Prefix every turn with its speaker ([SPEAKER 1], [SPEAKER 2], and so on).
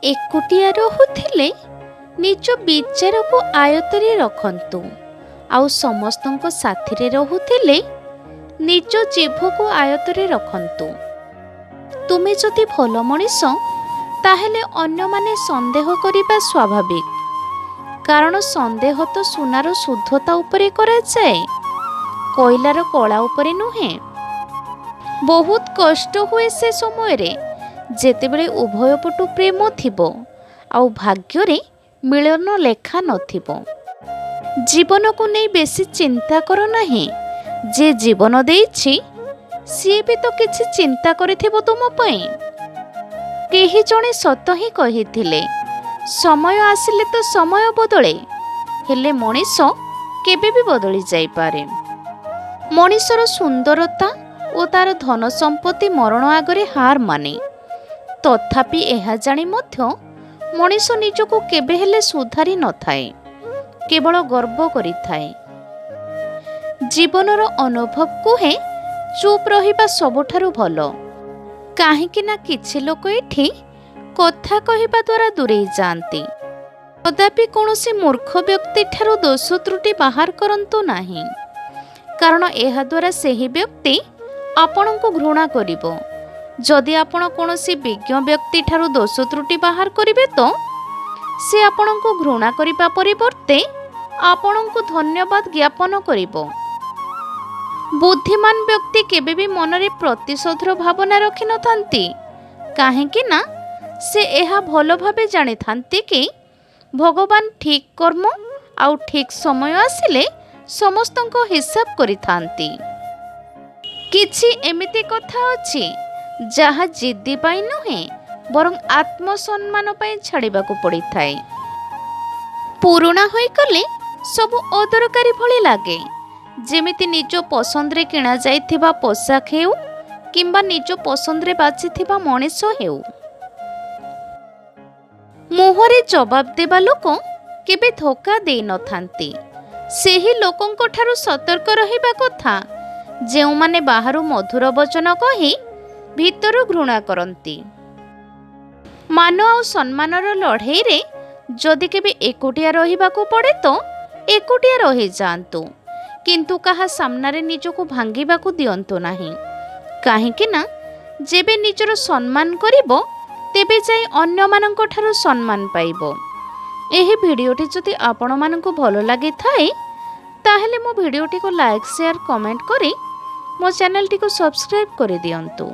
[SPEAKER 1] एकुटिया रहुथिले निज विचार को आयतरे रखंतु आउ समस्तंको साथिरे रहुथिले निज जीभ को आयतरे रखंतु। तुमे जदि भल मनिष ताहेले अन्य माने संदेह करिबा स्वाभाविक, कारण संदेह तो सुनार शुद्धता उपरे करा जाए, कोइलार कला उपरे नुहे। बहुत कष्ट हुए से समय रे जेतेबेले उभय पटु प्रेम थिबो आउ भाग्य मिलन लेखा नथिबो। जीवन को नहीं बेसी चिंता करो नहीं, जे जीवन देइछि सी भी तो किछि चिंता करिथिबो तुम पई। केही जणे सत ही कहिथिले, समय आसिले तो समय बदले, हेले मनीष केबे भी बदली जाई पारे। मनीषर सुंदरता और तार धन संपत्ति मरण आगरे हार माने, तथापि एहा जानी मध्य मनीष निजको केबे हेले सुधारी न थाए, केवल गर्व करि थाए। जीवनर अनुभव कुहे चुप रहिबा सबुठारु भलो, काहेकि ना किछि लोक एठी कथा कहिबा द्वारा दूरेई जाआंती। कदापि कौनसी मूर्ख व्यक्ति ठारू दोष त्रुटि बाहर करंतु नाही, कारण एहा द्वारा सेही व्यक्ति आपणको घृणा करिवो। जदि आपण कौनसी विज्ञ व्यक्ति ठारू दोष त्रुटि बाहर करिवे तो से आपणको घृणा करिबा परिवर्ते आपणको धन्यवाद ज्ञापन करिवो। बुद्धिमान व्यक्ति केबे भी मनरे प्रतिशोधर भावना रखि न थांती, काहेकि ना से एहा भलो भाबे जानि थांती कि भगवान ठीक कर्म आउ ठीक समय आसिले समस्तंको हिसाब करि थांती। किछि एमिति कथा अछि जहा जिद्दी पाई नुहे बरं आत्मसम्मान पाई छाड़िबाकु पड़ी थाए। पुरुणा होई गले सबु अदरकारी भली लागे, जेमिति निज पसंद रे किणा जाइथिबा पोशाक हेउ किंबा निज पसंद रे बाछिथिबा मनीष हेउ। मुहरे जवाब देबा लोक केबे धोखा देई न थांती। सेही लोकंको ठारू सतर्क रहिबा कथा जेउ माने बाहरु मधुर वचन कहि भीतरु घृणा करंती। मान आउ सम्मानर लड़ाई रे जदि केबे एकुटिया रहिबाकु पड़े तो एकुटिया रहि जांतु, किंतु कहा सामना रे निजको भांगिबाकु दियंतु नाही, काहेकि ना जेबे निजर सम्मान करिवो तेबे जाई अन्य माननको ठारू सम्मान पाइबो। एही भिडियोटी जदि आपण माननको भलो लागि थाए ताहेले मो भिडियोटी को लाइक शेयर कमेंट करी मो चैनल टी को सब्सक्राइब कर दियंतु।